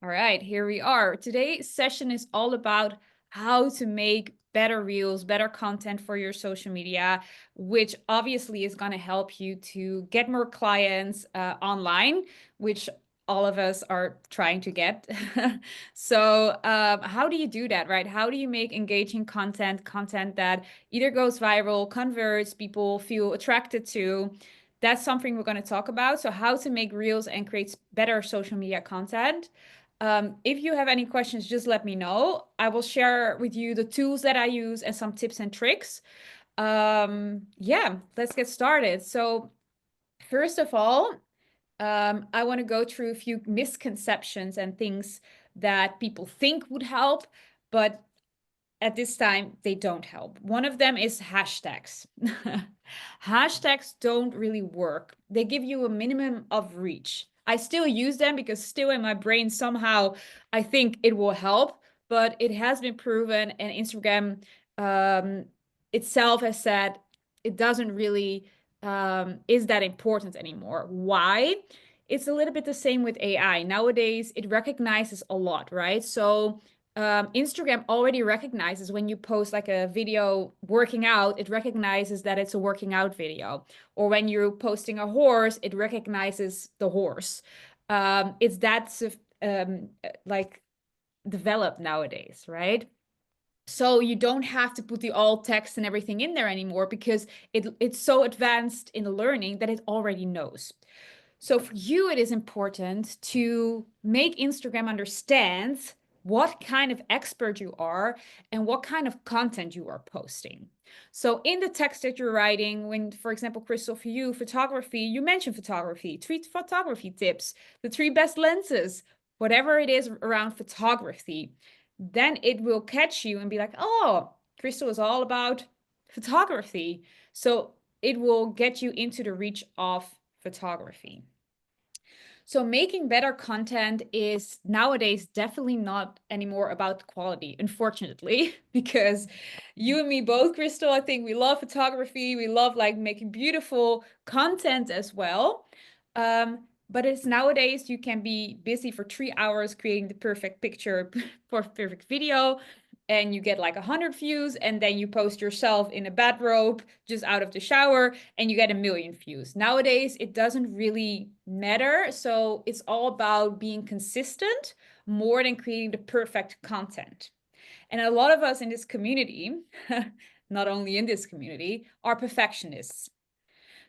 All right, here we are. Today's session is all about how to make better reels, better content for your social media, which obviously is going to help you to get more clients online, which all of us are trying to get. So, how do you do that, right? How do you make engaging content that either goes viral, converts, people feel attracted to? That's something we're going to talk about. So, how to make reels and create better social media content. If you have any questions, just let me know. I will share with you the tools that I use and some tips and tricks. Yeah, let's get started. So, first of all, I want to go through a few misconceptions and things that people think would help, but at this time, they don't help. One of them is hashtags. Hashtags don't really work. They give you a minimum of reach. I still use them because still in my brain somehow I think it will help, but it has been proven, and Instagram um, itself has said it doesn't really is that important anymore. Why? It's a little bit the same with AI. Nowadays, it recognizes a lot, right? So Instagram already recognizes when you post like a video working out, it recognizes that it's a working out video. Or when you're posting a horse, it recognizes the horse. It's that like developed nowadays, right? So you don't have to put the alt text and everything in there anymore because it's so advanced in the learning that it already knows. So for you, it is important to make Instagram understand what kind of expert you are and what kind of content you are posting. So in the text that you're writing, when, for example, Crystal, for you, photography, you mentioned photography, 3 photography tips, the 3 best lenses, whatever it is around photography, then it will catch you and be like, oh, Crystal is all about photography. So it will get you into the reach of photography. So making better content is nowadays definitely not anymore about quality, unfortunately, because you and me both, Crystal, I think we love photography. We love like making beautiful content as well. But it's nowadays you can be busy for 3 hours creating the perfect picture for perfect video, and you get like 100 views, and then you post yourself in a bathrobe just out of the shower and you get 1 million views. Nowadays, it doesn't really matter. So it's all about being consistent more than creating the perfect content. And a lot of us in this community, not only in this community, are perfectionists.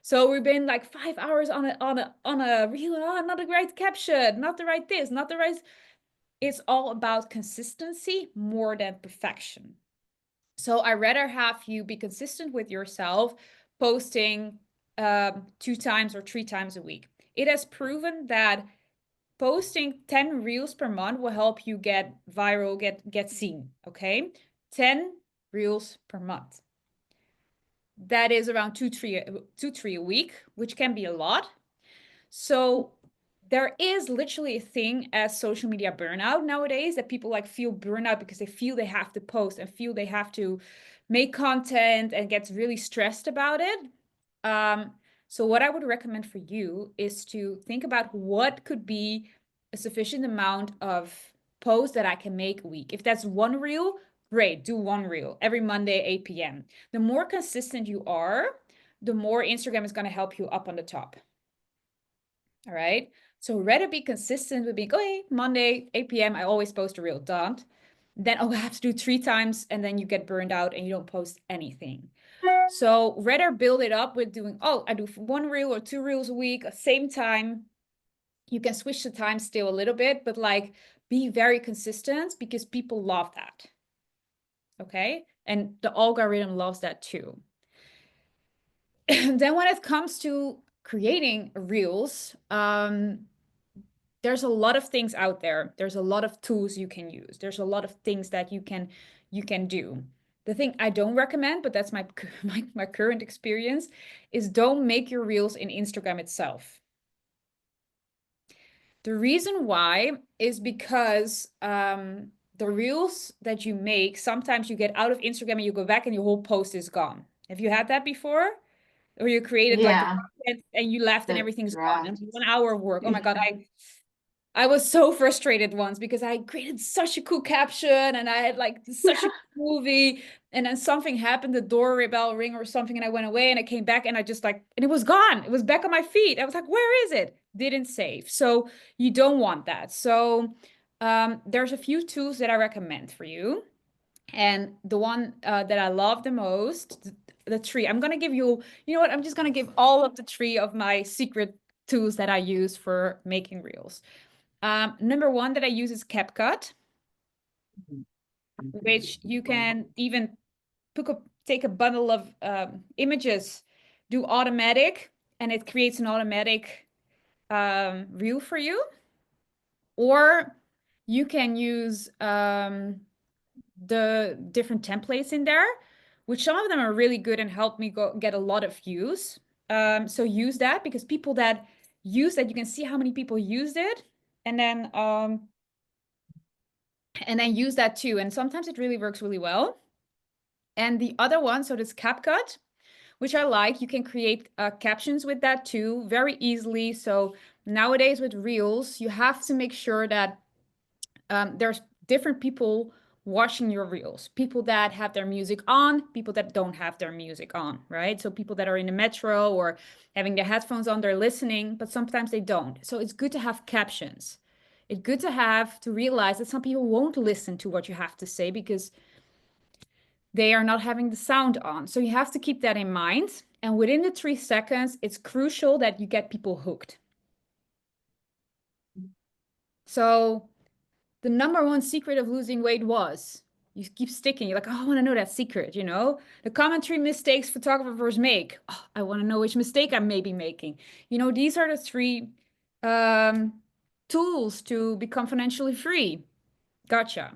So we've been like 5 hours on a reel, oh, not a right caption, not the right this, not the right. It's all about consistency more than perfection. So I rather have you be consistent with yourself, posting 2 times or 3 times a week. It has proven that posting 10 reels per month will help you get viral, get seen. Okay, 10 reels per month. That is around two, three a week, which can be a lot. So there is literally a thing as social media burnout nowadays, that people like feel burnout because they feel they have to post and feel they have to make content and gets really stressed about it. Um, so what I would recommend for you is to think about what could be a sufficient amount of posts that I can make a week. If that's one reel, great, do one reel every Monday, 8 p.m. The more consistent you are, the more Instagram is going to help you up on the top. All right. So rather be consistent with being, okay, Monday, 8 p.m. I always post a reel. Don't. Then, oh, I have to do 3 times, and then you get burned out and you don't post anything. So rather build it up with doing, oh, I do 1 reel or 2 reels a week, same time. You can switch the time still a little bit, but like be very consistent because people love that. Okay. And the algorithm loves that too. Then when it comes to creating reels, there's a lot of things out there. There's a lot of tools you can use. There's a lot of things that you can do. The thing I don't recommend, but that's my current experience, is don't make your reels in Instagram itself. The reason why is because the reels that you make, sometimes you get out of Instagram and you go back and your whole post is gone. Have you had that before? Or you created like the Yeah, content and you left and the everything's gone. And draft. 1 hour of work. Oh my God, Yeah. I was so frustrated once because I created such a cool caption and I had like such a cool movie, and then something happened, the doorbell ring or something, and I went away and I came back and I just like, and it was gone. It was back on my feed. I was like, where is it? Didn't save. So you don't want that. So there's a few tools that I recommend for you. And the one that I love the most, the three, I'm gonna give you, you know what? I'm just gonna give all of the three of my secret tools that I use for making reels. Number one that I use is CapCut, which you can even take a bundle of images, do automatic, and it creates an automatic reel for you. Or you can use the different templates in there, which some of them are really good and help me get a lot of views. So use that, because people that use that, you can see how many people used it, and then use that too. And sometimes it really works really well. And the other one, so this CapCut, which I like, you can create captions with that too, very easily. So nowadays with Reels, you have to make sure that there's different people watching your reels, people that have their music on, people that don't have their music on, right? So people that are in the metro or having their headphones on, they're listening, but sometimes they don't. So it's good to have captions. It's good to have to realize that some people won't listen to what you have to say because they are not having the sound on. So you have to keep that in mind. And within the 3 seconds, it's crucial that you get people hooked. So the number one secret of losing weight was you keep sticking. You're like, oh, I want to know that secret, you know? The common three mistakes photographers make. Oh, I want to know which mistake I may be making. You know, these are the three um, tools to become financially free. Gotcha.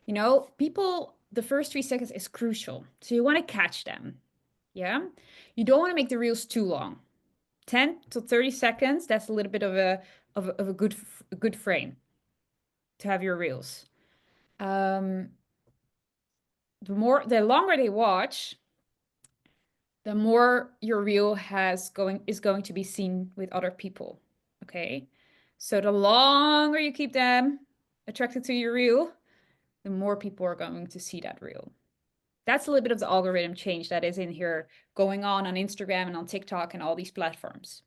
You know, people, the first 3 seconds is crucial. So you want to catch them. Yeah. You don't want to make the reels too long. 10 to 30 seconds, that's a little bit of a good frame to have your reels. The longer they watch, the more your reel is going to be seen with other people. Okay. So the longer you keep them attracted to your reel, the more people are going to see that reel. That's a little bit of the algorithm change that is in here going on Instagram and on TikTok and all these platforms.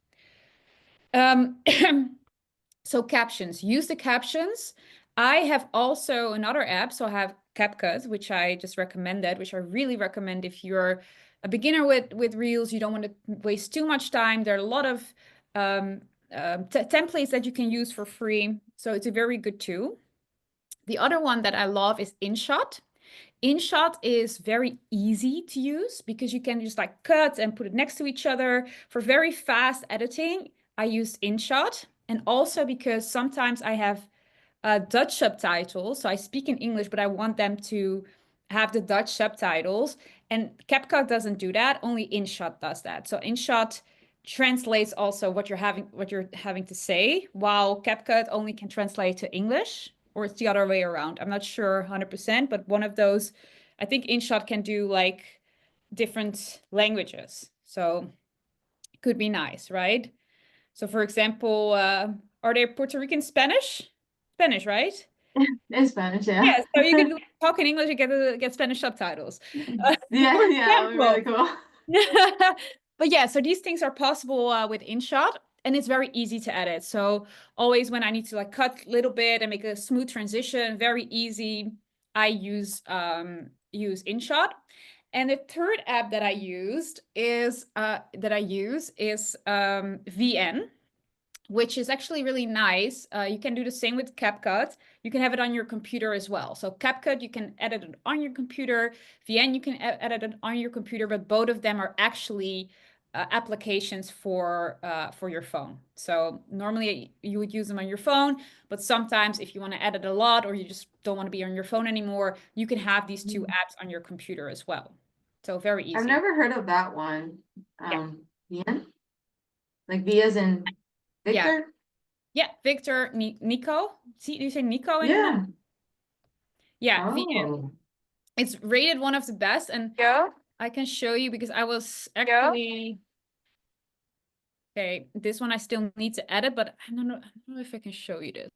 So captions, use the captions. I have also another app. So I have CapCut, which I just recommended, which I really recommend if you're a beginner with Reels, you don't want to waste too much time. There are a lot of templates that you can use for free. So it's a very good tool. The other one that I love is InShot. InShot is very easy to use because you can just like cut and put it next to each other. For very fast editing, I use InShot. And also because sometimes I have Dutch subtitles. So I speak in English, but I want them to have the Dutch subtitles. And CapCut doesn't do that. Only InShot does that. So InShot translates also what you're having to say, while CapCut only can translate to English, or it's the other way around. I'm not sure 100%, but one of those, I think InShot can do like different languages. So it could be nice, right? So for example, are they Puerto Rican Spanish? Spanish, right? In Spanish, yeah. Yeah, so you can talk in English and get Spanish subtitles. For Yeah, yeah, that would be really example. cool. But yeah, so these things are possible with InShot, and it's very easy to edit. So always when I need to like cut a little bit and make a smooth transition, very easy, I use InShot. And the third app that I use is VN, which is actually really nice. You can do the same with CapCut. You can have it on your computer as well. So CapCut, you can edit it on your computer. VN, you can edit it on your computer, but both of them are actually applications for your phone. So normally you would use them on your phone, but sometimes if you want to edit a lot or you just don't want to be on your phone anymore, you can have these two apps on your computer as well. So very I've easy. never heard of that one. Yeah. Vian? Like V as in Yeah. Victor? Yeah. Victor, Nico. See, do you say Nico in Yeah. Yeah, VN. Oh. It's rated one of the best, and Yeah. I can show you because I was actually okay. This one I still need to edit, but I don't know if I can show you this.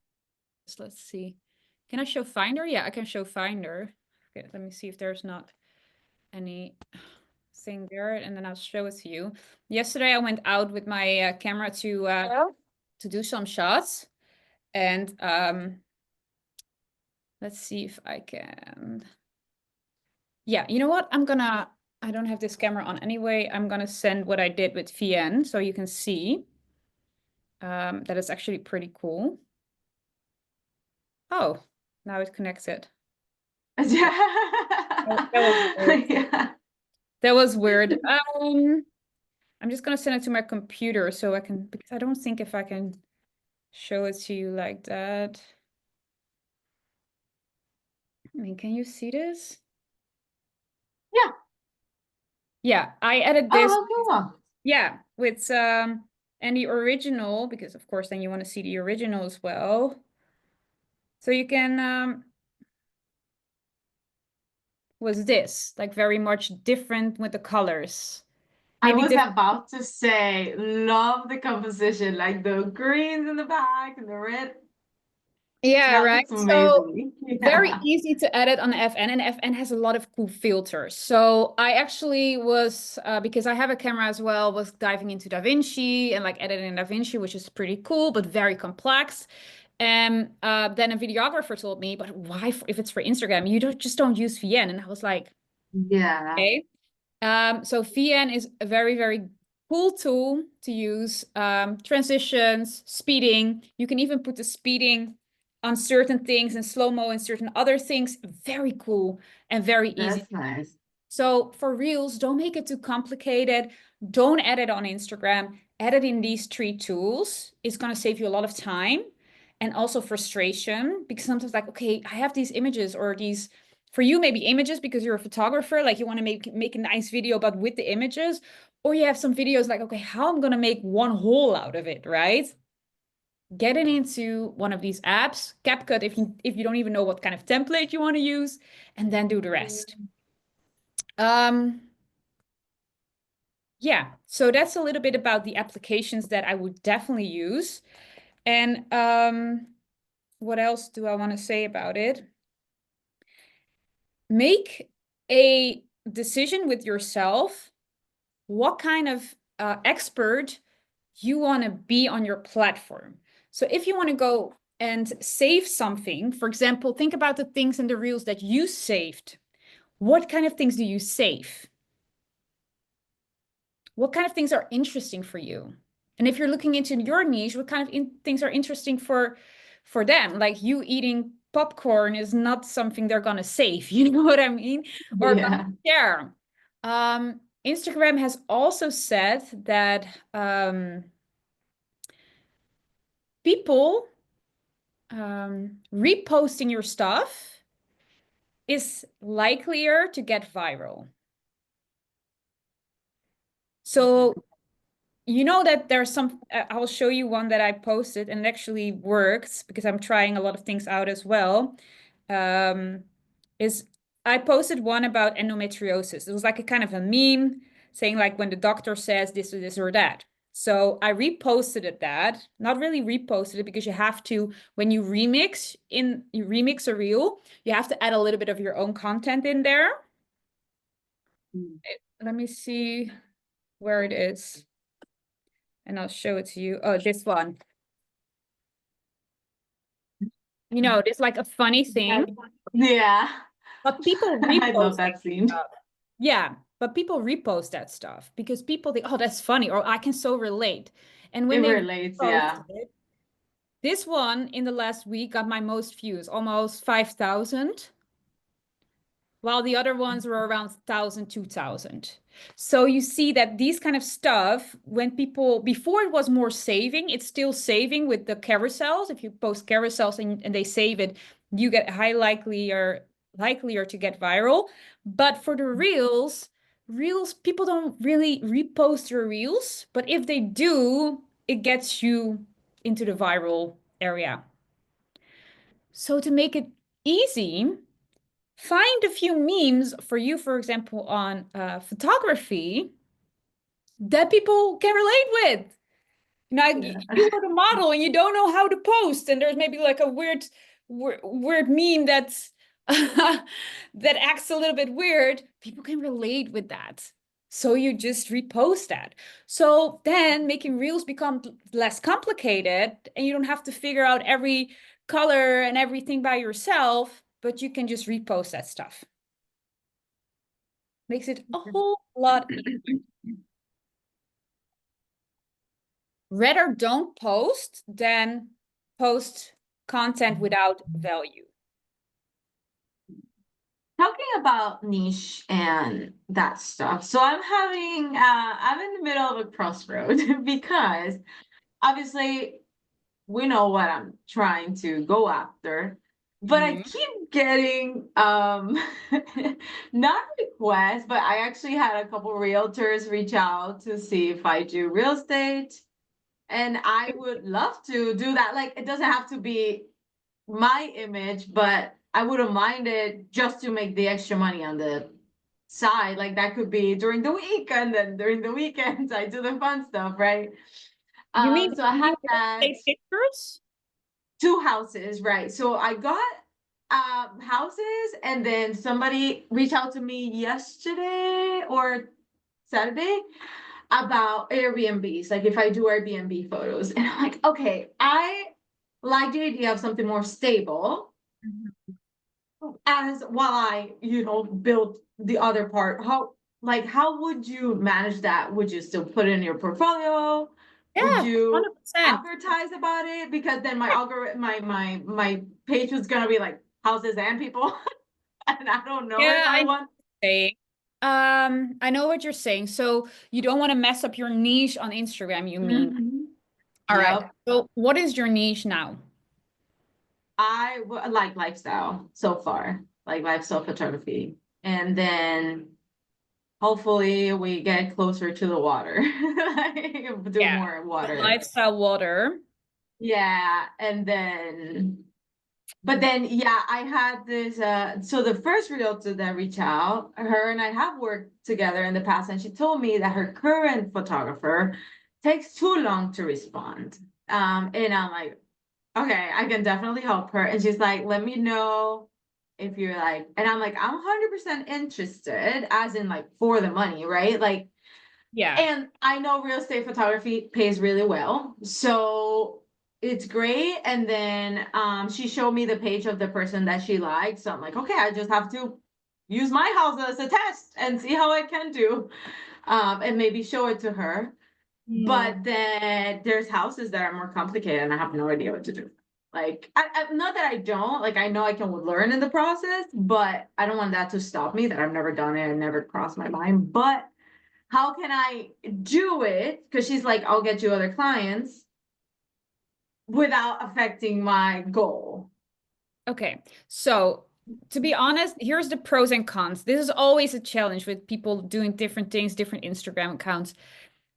So let's see. Can I show Finder? Yeah, I can show Finder. Okay, let me see if there's not any thing there, and then I'll show it to you. Yesterday, I went out with my camera to do some shots, and let's see if I can. Yeah, you know what? I don't have this camera on anyway. I'm gonna send what I did with VN so you can see that is actually pretty cool. Oh, now it connected. That was weird. Yeah. That was weird. I'm just gonna send it to my computer so I can, because I don't think if I can show it to you like that. I mean, can you see this? Yeah. Yeah, I added this. Oh, cool. Yeah, with and the original, because of course then you want to see the original as well. So you can was this like very much different with the colors. I Maybe was different. about to say, love the composition, like the greens in the back and the red. Yeah, That right. looks So amazing. very Yeah. easy to edit on FN, and FN has a lot of cool filters. So I actually was, because I have a camera as well, was diving into DaVinci and like editing in DaVinci, which is pretty cool, but very complex. And then a videographer told me, but why, if it's for Instagram, you just don't use VN. And I was like, Yeah. okay. So VN is a very, very cool tool to use. Transitions, speeding. You can even put the speeding on certain things and slow-mo and certain other things. Very cool and very easy. That's nice. So for Reels, don't make it too complicated. Don't edit on Instagram. Edit in these three tools. It's going to save you a lot of time and also frustration, because sometimes like, okay, I have these images or these, for you, maybe images because you're a photographer, like you want to make a nice video, but with the images, or you have some videos like, okay, how I'm going to make one whole out of it, right? Get it into one of these apps, CapCut, if you don't even know what kind of template you want to use, and then do the rest. Yeah, so that's a little bit about the applications that I would definitely use. And what else do I want to say about it? Make a decision with yourself what kind of expert you want to be on your platform. So if you want to go and save something, for example, think about the things in the reels that you saved. What kind of things do you save? What kind of things are interesting for you? And if you're looking into your niche, what kind of things are interesting for them? Like you eating popcorn is not something they're gonna save, you know what I mean? Or Yeah. share. Instagram has also said that people reposting your stuff is likelier to get viral. So you know that there's some, I'll show you one that I posted and it actually works because I'm trying a lot of things out as well. Is I posted one about endometriosis. It was like a kind of a meme saying like when the doctor says this or this or that. So I reposted it that, not really reposted it because you have to, when you remix a reel, you have to add a little bit of your own content in there. Let me see where it is. And I'll show it to you. Oh, this one. You know, it's like a funny thing, Yeah. but people I love repost that scene. stuff. Yeah, but people repost that stuff because people think, oh, that's funny, or I can so relate. And when It they relates, repost yeah. it, this one in the last week got my most views, almost 5,000. While the other ones were around 1,000, 2,000. So you see that these kind of stuff, when people, before it was more saving, it's still saving with the carousels. If you post carousels and they save it, you get likelier to get viral. But for the reels, people don't really repost your reels. But if they do, it gets you into the viral area. So to make it easy, find a few memes for you, for example, on photography that people can relate with. Yeah. you are the model and you don't know how to post, and there's maybe like a weird meme that's that acts a little bit weird. People can relate with that. So you just repost that. So then making reels become less complicated and you don't have to figure out every color and everything by yourself, but you can just repost that stuff. Makes it a whole lot easier. Rather don't post than post content without value. Talking about niche and that stuff. So I'm in the middle of a crossroad because obviously we know what I'm trying to go after, but I Mhm. keep getting not requests, but I actually had a couple realtors reach out to see if I do real estate. And I would love to do that. Like it doesn't have to be my image, but I wouldn't mind it just to make the extra money on the side. Like that could be during the week, and then during the weekends I do the fun stuff, right? So I You had mean real that estate pictures? two houses, right? So I got houses, and then somebody reached out to me yesterday or Saturday about Airbnbs, like if I do Airbnb photos. And I'm like, okay, I like the idea of something more stable Mhm. as while I, build the other part. How would you manage that? Would you still put it in your portfolio? Would Yeah, you 100%. advertise about it? Because then my algorithm, my page was gonna be like houses and people, and I don't know if Yeah, I I know want. what you're saying. I know what you're saying. So you don't want to mess up your niche on Instagram, you mean? Mhm. All right. Yep. So what is your niche now? Like lifestyle so far, like lifestyle photography. And then hopefully we get closer to the water, like do Yeah. more So water. lifestyle water. Yeah. But then, yeah, I had this, so the first realtor that reached out, her and I have worked together in the past, and she told me that her current photographer takes too long to respond. And I'm like, okay, I can definitely help her. And she's like, let me know if you're like, and I'm like, I'm 100% interested, as in like for the money, right? Like, Yeah. and I know real estate photography pays really well. So it's great. And then she showed me the page of the person that she liked. So I'm like, okay, I just have to use my house as a test and see how I can do. And maybe show it to her. Mm. But then there's houses that are more complicated and I have no idea what to do. Like, not that I don't, like, I know I can learn in the process, but I don't want that to stop me that I've never done it and never crossed my mind. But how can I do it? Because she's like, I'll get you other clients without affecting my goal. Okay. So to be honest, here's the pros and cons. This is always a challenge with people doing different things, different Instagram accounts.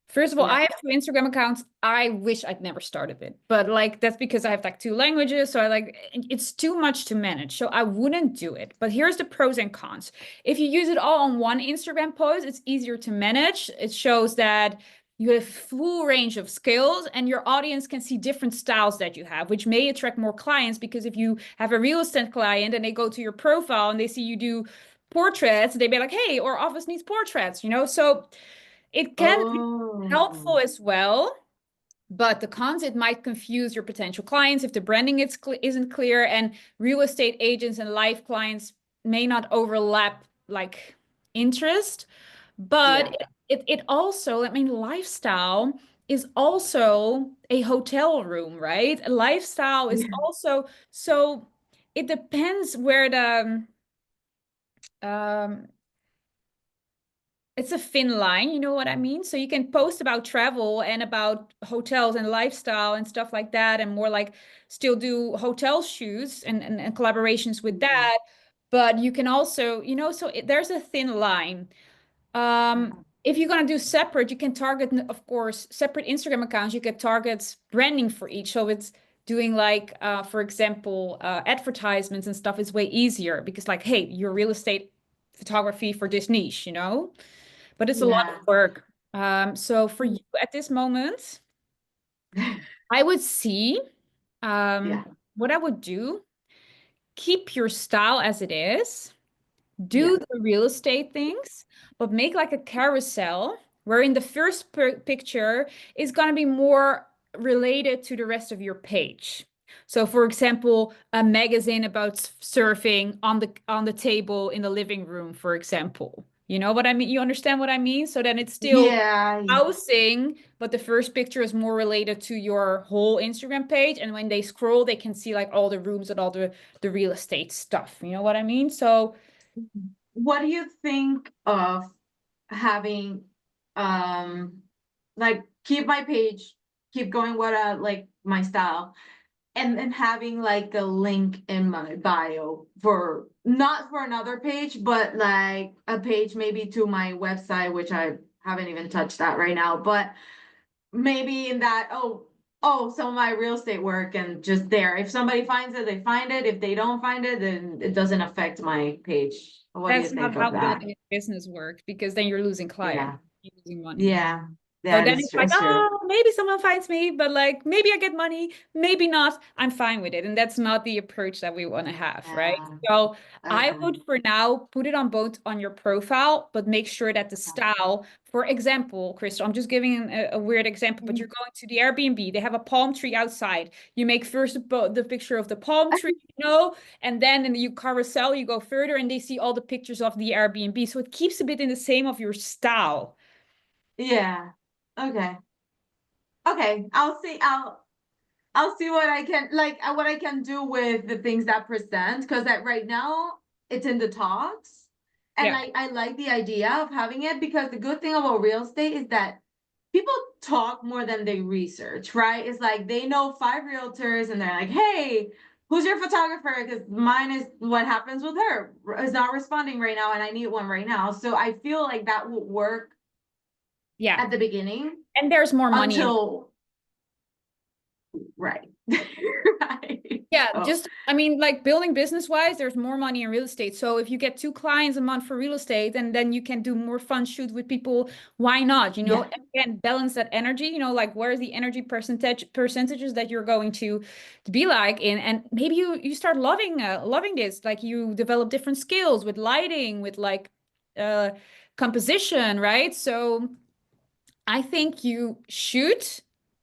First of all, Yeah. I have two Instagram accounts. I wish I'd never started it, but like that's because I have like two languages. So I like it's too much to manage. So I wouldn't do it. But here's the pros and cons. If you use it all on one Instagram post, it's easier to manage. It shows that you have full range of skills and your audience can see different styles that you have, which may attract more clients because if you have a real estate client and they go to your profile and they see you do portraits, they be like, hey, our office needs portraits, you know? So it can be Oh, helpful as well, but the cons, it might confuse your potential clients if the branding isn't clear, and real estate agents and life clients may not overlap like interest. But yeah. it also, I mean, lifestyle is also a hotel room, right? A lifestyle is Yeah. also, so it depends where the um it's a thin line, you know what I mean? So you can post about travel and about hotels and lifestyle and stuff like that, and more like still do hotel shoots and collaborations with Mhm. that. But you can also, you know, so there's a thin line. If you're gonna do separate, you can target, of course, separate Instagram accounts. You can target branding for each. So it's doing like, for example, advertisements and stuff is way easier because like, hey, your real estate photography for this niche, you know? But it's a lot Yeah. of work. So for Mm. you at this moment, I would see Yeah. what I would do, keep your style as it is, Yeah. do the real estate things, but make like a carousel wherein the first picture is going to be more related to the rest of your page. So for example, a magazine about surfing on the table in the living room, for example. You know what I mean? You understand what I mean? So then it's still Yeah. housing, but the first picture is more related to your whole Instagram page. And when they scroll, they can see like all the rooms and all the real estate stuff. You know what I mean? So What do you think of having um like keep my page, keep going what like my style, and then having like a link in my bio for not for another page, but like a page maybe to my website, which I haven't even touched that right now, but maybe in that, some of my real estate work and just there. If somebody finds it, they find it. If they don't find it, then it doesn't affect my page. What do you that's not think how of that? building a business works because then you're losing clients, Yeah. you're losing money. Yeah. So That then is it's like, true. oh, maybe someone finds me, but like maybe I get money, maybe not. I'm fine with it. And that's not the approach that we want to have, right? Yeah. So I Okay. would for now put it on both on your profile, but make sure that the style, for example, Crystal, I'm just giving a weird example, but you're going to the Airbnb, they have a palm tree outside. You make first the picture of the palm tree, and then in the carousel, you go further and they see all the pictures of the Airbnb. So it keeps a bit in the same of your style. Yeah. Okay. Okay. I'll see what I can like what I can do with the things that present because that right now it's in the talks. And Yeah. I like the idea of having it because the good thing about real estate is that people talk more than they research, right? It's like they know five realtors and they're like, hey, who's your photographer? Because mine is what happens with her is not responding right now and I need one right now. So I feel like that would work Yeah. at the beginning And there's more money in. until right. Right. Yeah, So just I mean, like building business wise, there's more money in real estate. So if you get 2 clients a month for real estate and then you can do more fun shoot with people, why not? yeah. And again, balance that energy, like where's the energy percentages that you're going to be like in, and maybe you start loving this, like you develop different skills with lighting, with like uh composition, right? So I think you should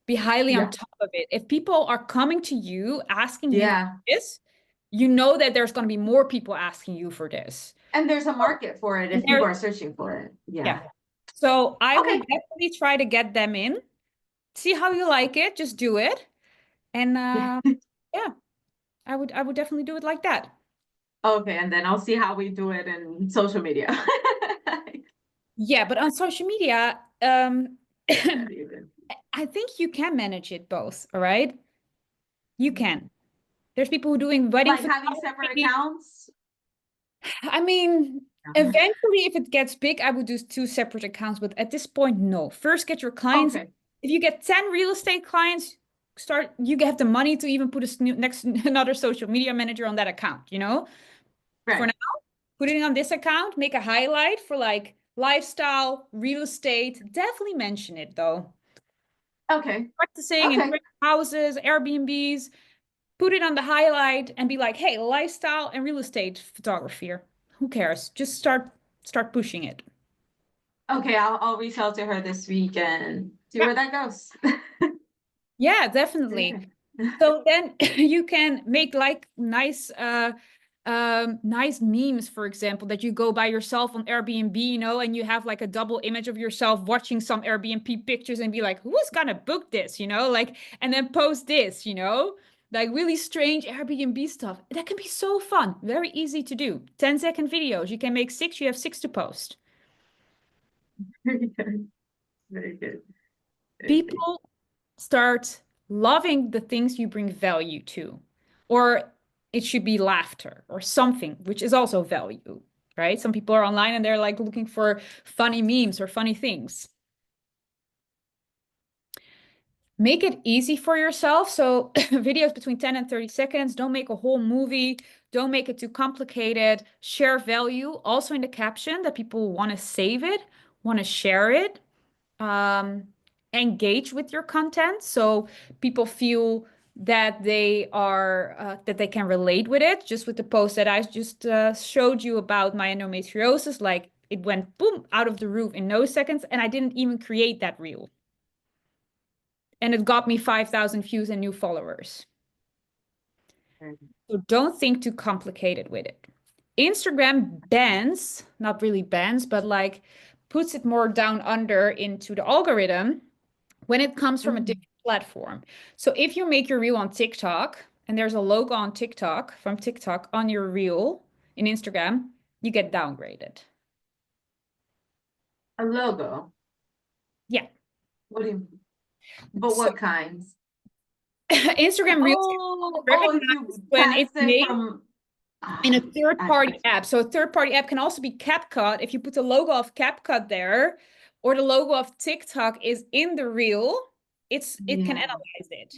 be highly on Yeah. top of it. If people are coming to you asking you for Yeah. this, you know that there's going to be more people asking you for this. And there's a So- market for it And if people there, are searching for it. yeah. Yeah. So I would Okay. definitely try to get them in, see how you like it, just do it. And yeah, I would definitely do it like that. Okay. And then I'll see how we do it in social media. Yeah, but on social media, Yeah, you did. I think you can manage it both, all right? You can. There's people who are doing wedding Like having separate photography. accounts. I mean, eventually, if it gets big, I would do 2 separate accounts. But at this point, no. First, get your clients. Okay. If you get 10 real estate clients, you have the money to even put next another social media manager on that account. For Right. now, put it on this account, make a highlight for like lifestyle, real estate. Definitely mention it though. Okay. Practicing in Okay. houses, Airbnbs, put it on the highlight and be like, hey, lifestyle and real estate photography. Who cares? Just start pushing it. Okay. I'll reach out to her this week and see Yeah, where that goes. yeah, definitely. So then you can make like nice memes, for example, that you go by yourself on Airbnb, and you have like a double image of yourself watching some Airbnb pictures and be like, who's gonna book this, like, and then post this, like really strange Airbnb stuff. That can be so fun, very easy to do. 10-second videos. You can make 6, you have 6 to post. Very good. Very good. Very good. People start loving the things you bring value to, or it should be laughter or something, which is also value, right? Some people are online and they're like looking for funny memes or funny things. Make it easy for yourself. So videos between 10 and 30 seconds. Don't make a whole movie. Don't make it too complicated. Share value also in the caption that people want to save it, want to share it. Um, engage with your content, so people feel that they are that they can relate with it. Just with the post that I just showed you about my endometriosis, like it went boom out of the roof in no seconds, and I didn't even create that reel, and it got me 5,000 views and new followers. So don't think too complicated with it. Instagram bans, not really bans, but like puts it more down under into the algorithm when it comes from a different platform. So if you make your reel on TikTok and there's a logo on TikTok from TikTok on your reel in Instagram, you get downgraded. A logo. Yeah. What do you mean? But So what kinds? Instagram Reels If you recognizes when pass it's it made from in a I third-party got app. So a third-party app can also be CapCut. If you put the logo of CapCut there, or the logo of TikTok is in the reel, it can yeah. analyze it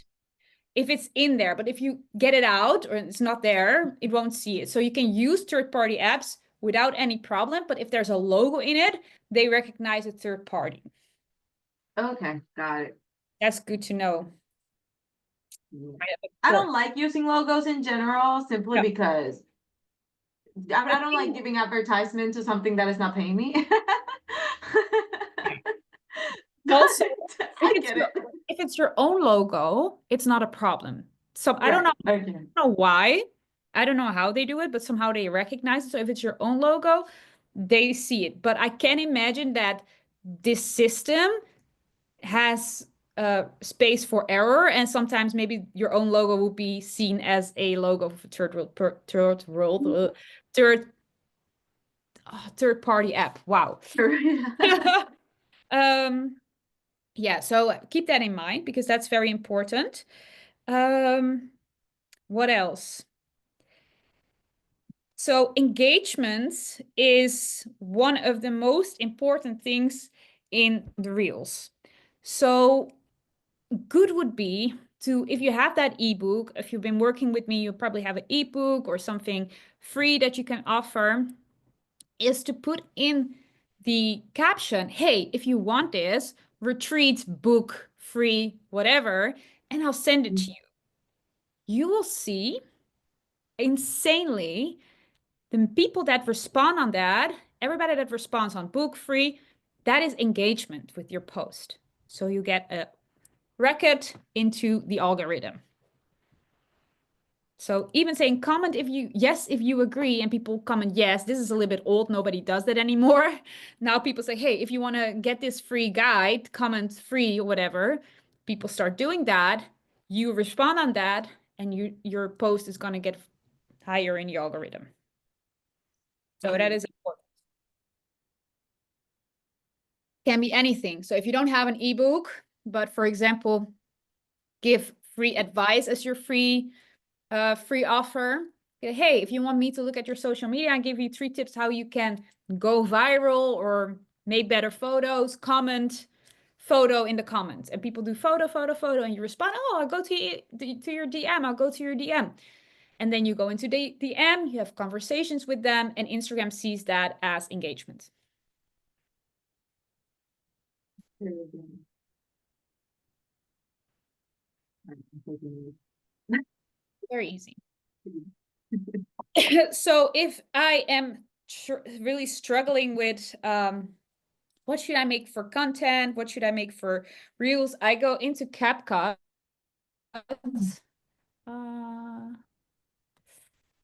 if it's in there. But if you get it out or it's not there, it won't see it. So you can use third-party apps without any problem. But if there's a logo in it, they recognize a third party. Okay, got it. That's good to know. Yeah. Right at the I core. don't like using logos in general simply Yeah. because I don't like giving advertisement to something that is not paying me. Also, I get it. if it's your own logo, it's not a problem. So I don't Right. know, Okay. why. I don't know how they do it, but somehow they recognize it. So if it's your own logo, they see it. But I can imagine that this system has space for error, and sometimes maybe your own logo will be seen as a logo of a third party app. Wow. Um, yeah, so keep that in mind because that's very important. What else? So engagement is one of the most important things in the reels. So good would be to, if you have that ebook, if you've been working with me, you probably have an ebook or something free that you can offer, is to put in the caption, hey, if you want this, retreat, book, free, whatever, and I'll send it to you. You will see insanely the people that respond on that, everybody that responds on book free, that is engagement with your post. So you get a record into the algorithm. So even saying comment if you, yes, if you agree, and people comment, yes, this is a little bit old, nobody does that anymore. Now people say, hey, if you want to get this free guide, comment free or whatever, people start doing that. You respond on that, and your post is going to get higher in the algorithm. So that is important. Can be anything. So if you don't have an ebook, but for example, give free advice as your free offer. Hey, if you want me to look at your social media and give you 3 tips how you can go viral or make better photos, comment photo in the comments. And people do photo, and you respond, oh, I'll go to your DM, I'll go to your DM. And then you go into the DM, you have conversations with them, and Instagram sees that as engagement. Very easy. So if I am really struggling with what should I make for content, what should I make for reels, I go into CapCut.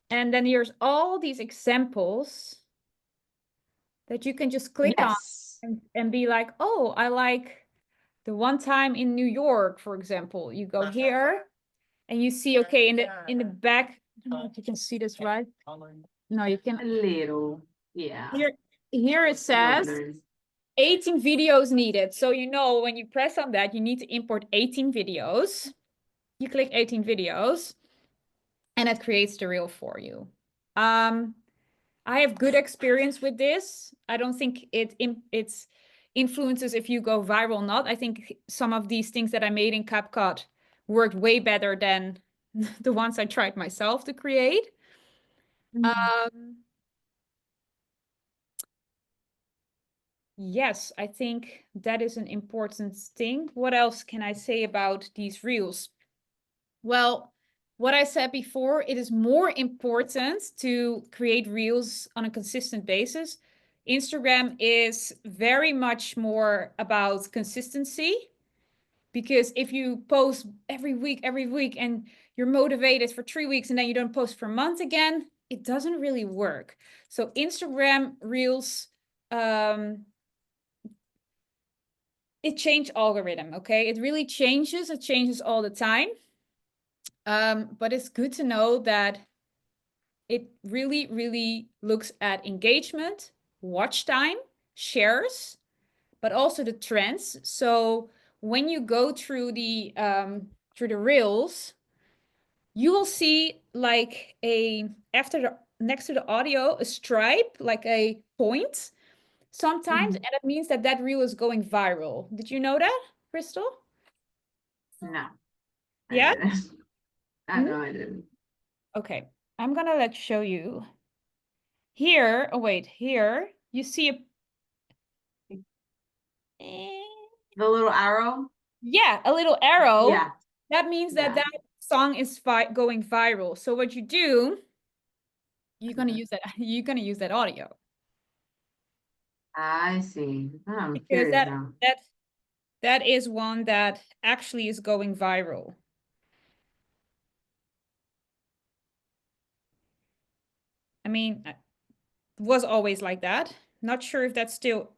And then here's all these examples that you can just click on and be like, oh, I like the one time in New York, for example. You go here and you see, okay, in the back, I don't know if you can see this, right? No, you can. A little, yeah. Here it says 18 videos needed. So you know when you press on that, you need to import 18 videos. You click 18 videos and it creates the reel for you. I have good experience with this. I don't think it's influences if you go viral or not. I think some of these things that I made in CapCut worked way better than the ones I tried myself to create. Yes, I think that is an important thing. What else can I say about these reels? Well, what I said before, it is more important to create reels on a consistent basis. Instagram is very much more about consistency, because if you post every week, and you're motivated for 3 weeks and then you don't post for a month again, it doesn't really work. So Instagram reels, um, it changed algorithm, okay? It really changes. It changes all the time. But it's good to know that it really, really looks at engagement, watch time, shares, but also the trends. So when you go through the reels, you will see like a after the next to the audio a stripe, like a point sometimes, Mhm. and it means that that reel is going viral. Did you know that, Crystal? No, I Yeah. didn't. Mhm. No, I didn't. Okay, I'm gonna let show you here. Oh wait, here you see a The little arrow? yeah, a little arrow. Yeah, That means that yeah. that song is going viral. So what you do, you're gonna Mhm. use that. You're gonna use that audio, I see. Oh, I'm because curious now. that is one that actually is going viral. I mean, it was always like that. Not sure if that still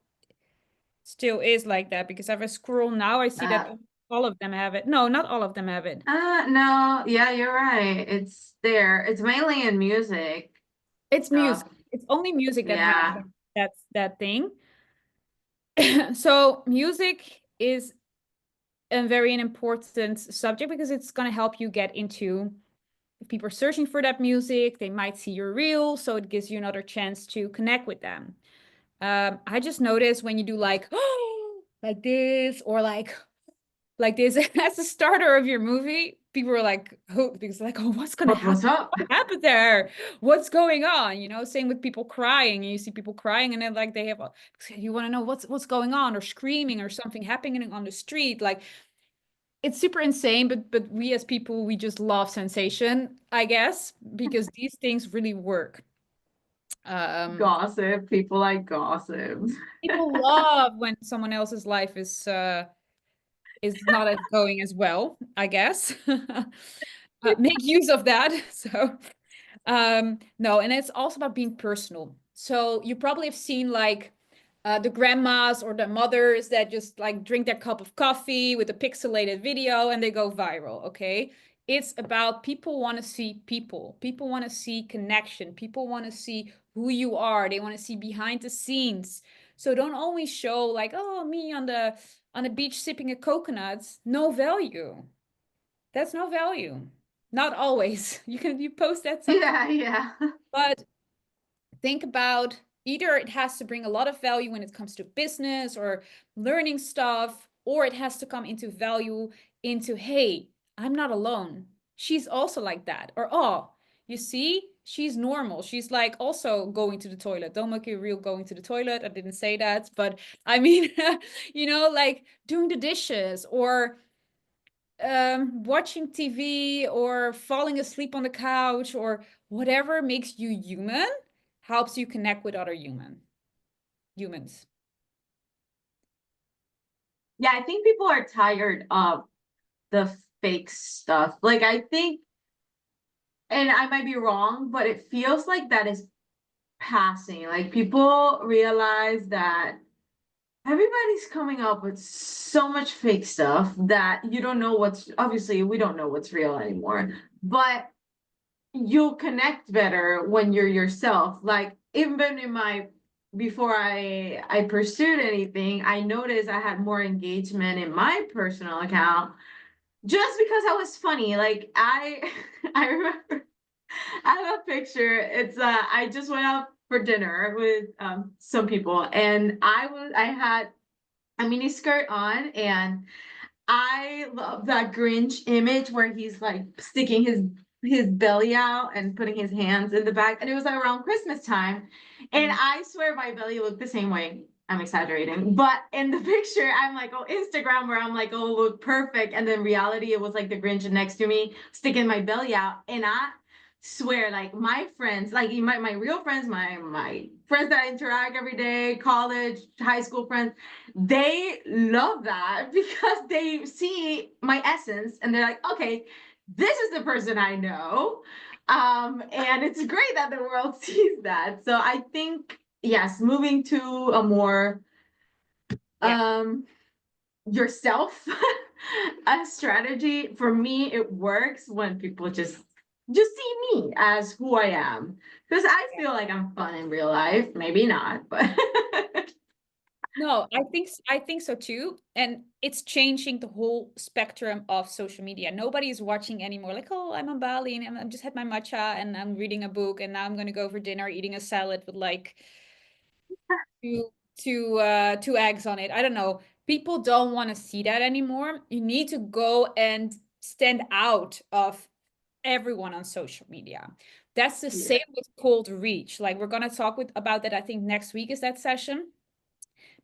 is like that, because if I scroll now, I see that Uh, all of them have it. No, not all of them have it. no, yeah, you're right. It's there. It's mainly in music It's stuff. music. It's only music that has Yeah. that thing. So music is a very important subject, because it's going to help you get into, if people are searching for that music, they might see your reel, so it gives you another chance to connect with them. I just noticed when you do like like this, or like this as the starter of your movie, people are like hooked, because like, oh, what's gonna What happen? was up? What happened there? What's going on? You know, same with people crying. You see people crying, and then like they have you want to know what's going on, or screaming, or something happening on the street. Like, it's super insane, but we as people, we just love sensation, I guess, because these things really work. Um, Gossip. People like gossip. People love when someone else's life is not as going as well, I guess. Make use of that. So, no, and it's also about being personal. So you probably have seen like the grandmas or the mothers that just like drink their cup of coffee with a pixelated video and they go viral, okay? It's about people want to see people. People want to see connection. People want to see who you are. They want to see behind the scenes. So don't always show like, oh, me on the beach sipping a coconut. No value. That's no value. Not always. You post that sometimes, Yeah, yeah. but think about, either it has to bring a lot of value when it comes to business or learning stuff, or it has to come into value into, hey, I'm not alone. She's also like that. Or, oh, you see, she's normal. She's like also going to the toilet. Don't make it real going to the toilet. I didn't say that, but I mean, like doing the dishes, or watching TV, or falling asleep on the couch, or whatever makes you human, helps you connect with other humans. Yeah, I think people are tired of the fake stuff. Like, I think, and I might be wrong, but it feels like that is passing. Like, people realize that everybody's coming up with so much fake stuff that you don't know what's, obviously, we don't know what's real anymore, but you'll connect better when you're yourself. Like, even in my, before I pursued anything, I noticed I had more engagement in my personal account just because I was funny. Like, I remember I have a picture. It's I just went out for dinner with some people, and I had a mini skirt on, and I love that Grinch image where he's like sticking his belly out and putting his hands in the back, and it was like around Christmas time, and I swear my belly looked the same way I'm exaggerating, but in the picture, I'm like, oh, Instagram, where I'm like, oh, look perfect. And then reality, it was like the Grinch next to me, sticking my belly out. And I swear, like my friends, like my real friends, my friends that I interact every day, college, high school friends, they love that because they see my essence and they're like, okay, this is the person I know. And it's great that the world sees that. So I think yes, moving to a more Yeah. um yourself a strategy for me, it works when people just see me as who I am, because I feel like I'm fun in real life, maybe not, but No, I think so too. And it's changing the whole spectrum of social media. Nobody is watching anymore. Like, oh, I'm on Bali and I'm just had my matcha and I'm reading a book and now I'm gonna go for dinner eating a salad with like two two eggs on it. I don't know. People don't want to see that anymore. You need to go and stand out of everyone on social media. That's the yeah. same with cold reach. Like we're gonna talk with about that. I think next week is that session.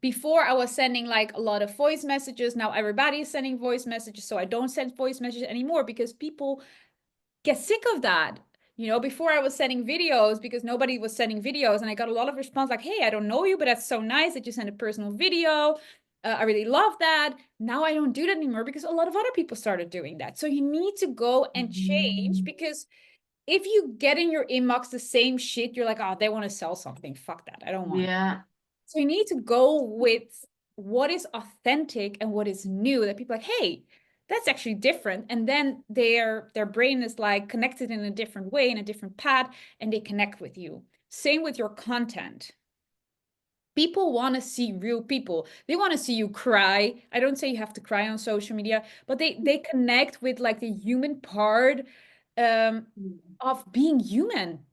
Before I was sending like a lot of voice messages. Now everybody is sending voice messages. So I don't send voice messages anymore because people get sick of that. You know, before I was sending videos because nobody was sending videos, and I got a lot of response like, hey, I don't know you, but that's so nice that you send a personal video. I really love that. Now I don't do that anymore because a lot of other people started doing that. So you need to go and change, Mhm. because if you get in your inbox the same shit, you're like, oh, they want to sell something. Fuck that. I don't want it. Yeah. So you need to go with what is authentic and what is new, that people are like, hey, that's actually different. And then their brain is like connected in a different way, in a different path, and they connect with you. Same with your content. People want to see real people. They want to see you cry. I don't say you have to cry on social media, but they connect with like the human part um of being human.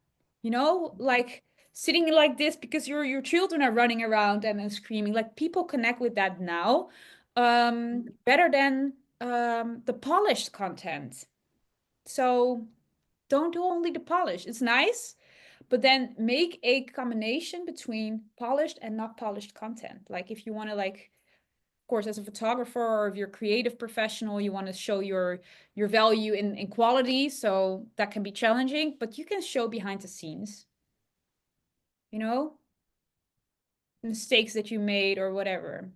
You know, like sitting like this because your children are running around and screaming. Like people connect with that now better than the polished content. So don't do only the polish. It's nice, but then make a combination between polished and not polished content. Like if you want to, like, of course, as a photographer or if you're a creative professional, you want to show your value in quality. So that can be challenging, but you can show behind the scenes, you know, mistakes that you made or whatever.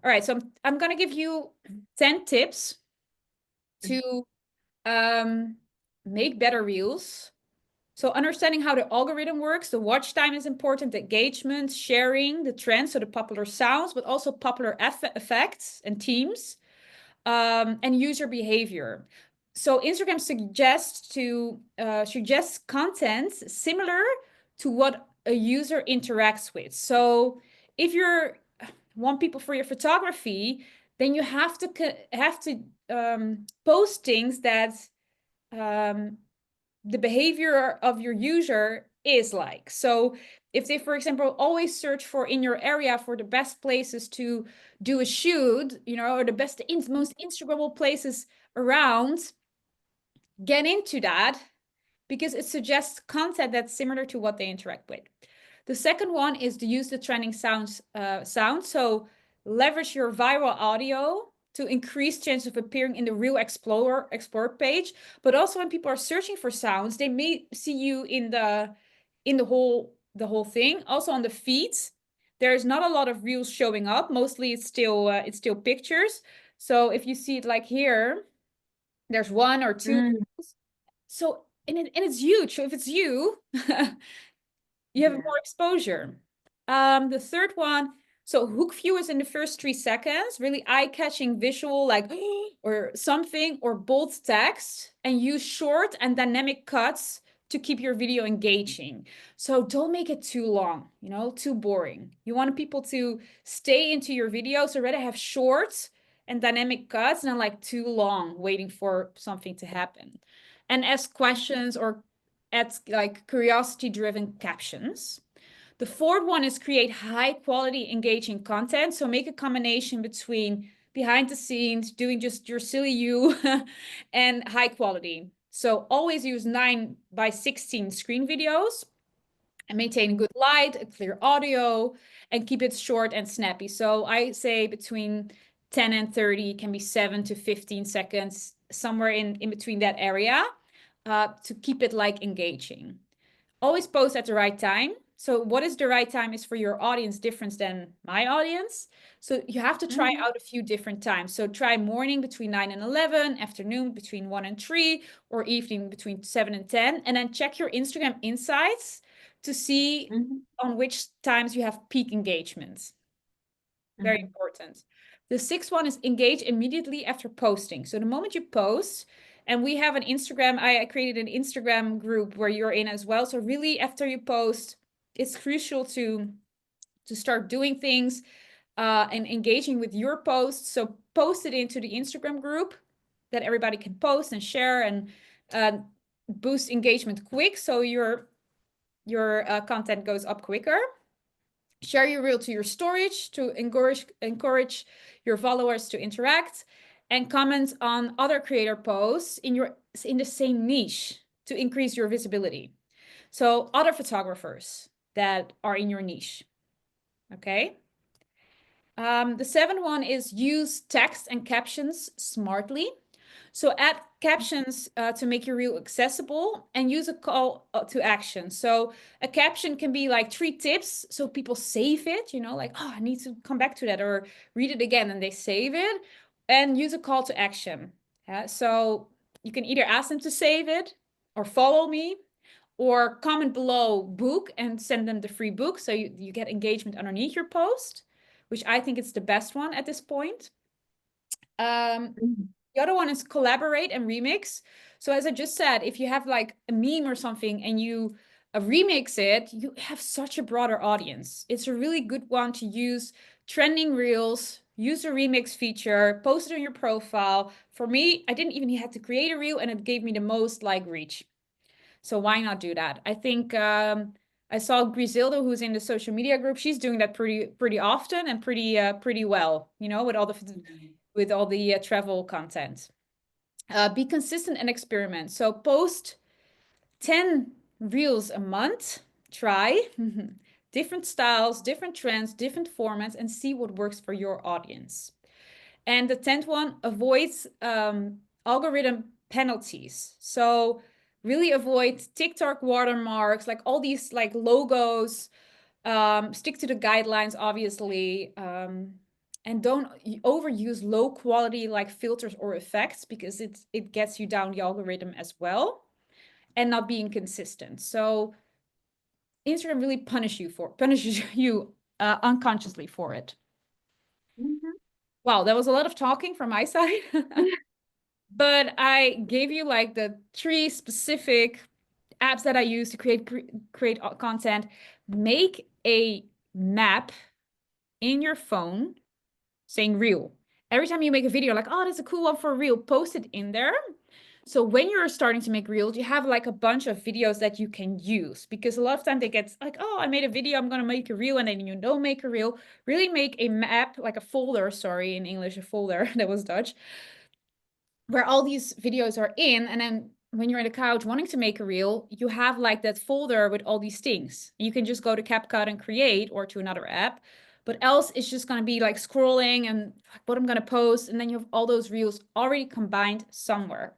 All right, so I'm gonna give you 10 tips to um make better reels. So understanding how the algorithm works, the watch time is important, the engagement, sharing, the trends, so the popular sounds, but also popular effects and themes, and user behavior. So Instagram suggests to suggest content similar to what a user interacts with. So if you're want people for your photography, then you have to post things that um, the behavior of your user is like. So if they, for example, always search for in your area for the best places to do a shoot, you know, or the best, most Instagrammable places around, get into that because it suggests content that's similar to what they interact with. The second one is to use the trending sound. So leverage your viral audio to increase chance of appearing in the Reel Explore page. But also when people are searching for sounds, they may see you in the whole thing. Also on the feeds, there's not a lot of reels showing up. Mostly it's still pictures. So if you see it like here, there's one or two. Mm, So and it's huge. So if it's you, you have yeah. more exposure. The third one, so hook viewers in the first 3 seconds, really eye-catching visual, like or something, or bold text, and use short and dynamic cuts to keep your video engaging. So don't make it too long, you know, too boring. You want people to stay into your video, so rather have short and dynamic cuts than like too long waiting for something to happen. And ask questions or add like curiosity driven captions. The fourth one is create high quality engaging content. So make a combination between behind the scenes, doing just your silly you and high quality. So always use 9 by 16 screen videos. and maintain good light, a clear audio, and keep it short and snappy. So I say between 10 and 30, can be 7 to 15 seconds, somewhere in between that area, to keep it like engaging. Always post at the right time. So what is the right time is for your audience different than my audience. So you have to try out a few different times. So try morning between 9 and 11, afternoon between 1 and 3, or evening between 7 and 10. And then check your Instagram insights to see on which times you have peak engagements. Very important. The sixth one is engage immediately after posting. So the moment you post, and we have an Instagram, I created an Instagram group where you're in as well. So really after you post, it's crucial to start doing things and engaging with your posts. So post it into the Instagram group that everybody can post and share and boost engagement quick. So your content goes up quicker. Share your reel to your storage to encourage your followers to interact, and comment on other creator posts in the same niche to increase your visibility. So other photographers that are in your niche. Okay. The seventh one is use text and captions smartly. So add captions to make your reel accessible, and use a call to action. So a caption can be like 3 tips, so people save it, you know, like, oh, I need to come back to that or read it again, and they save it. And use a call to action. So you can either ask them to save it or follow me, or comment below book and send them the free book. So you get engagement underneath your post, which I think is the best one at this point. The other one is collaborate and remix. So as I just said, if you have like a meme or something and you remix it, you have such a broader audience. It's a really good one to use trending reels, use a remix feature, post it on your profile. For me, I didn't even have to create a reel, and it gave me the most like reach. So why not do that? I think I saw Griselda, who's in the social media group. She's doing that pretty often and pretty well, you know, with all the travel content. Be consistent and experiment. So post 10 reels a month. Try different styles, different trends, different formats, and see what works for your audience. And the 10th one, avoid algorithm penalties. So really avoid TikTok watermarks, like all these like logos. Stick to the guidelines, obviously. And don't overuse low quality like filters or effects, because it gets you down the algorithm as well, and not being consistent. So Instagram really punishes you unconsciously for it. Wow, that was a lot of talking from my side. But I gave you like the 3 specific apps that I use to create content. Make a map in your phone saying reel. Every time you make a video, like, oh, that's a cool one for a reel, post it in there. So when you're starting to make reels, you have like a bunch of videos that you can use, because a lot of time they get like, oh, I made a video, I'm going to make a reel, and then you don't make a reel. Really make a map, like a folder, sorry, in English, a folder, that was Dutch, where all these videos are in. And then when you're on the couch wanting to make a reel, you have like that folder with all these things. You can just go to CapCut and create, or to another app. But else it's just going to be like scrolling and what I'm going to post. And then you have all those reels already combined somewhere.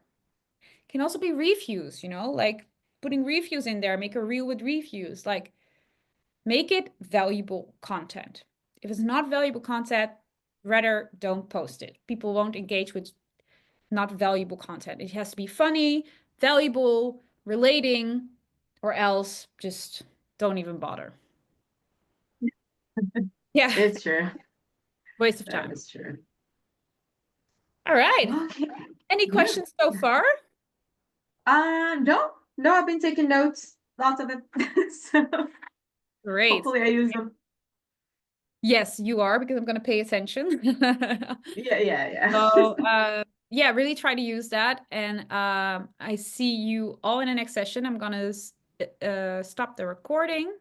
Can also be reviews, you know, like putting reviews in there, make a reel with reviews, like make it valuable content. If it's not valuable content, rather don't post it. People won't engage with not valuable content. It has to be funny, valuable, relating, or else just don't even bother. Yeah. It's true. Waste of time. That is true. All right. Okay. Any questions so far? No, I've been taking notes, lots of it. So Great. hopefully I use them. Yes, you are, because I'm going to pay attention. Yeah. So, yeah, really try to use that. And I see you all in the next session. I'm going to stop the recording.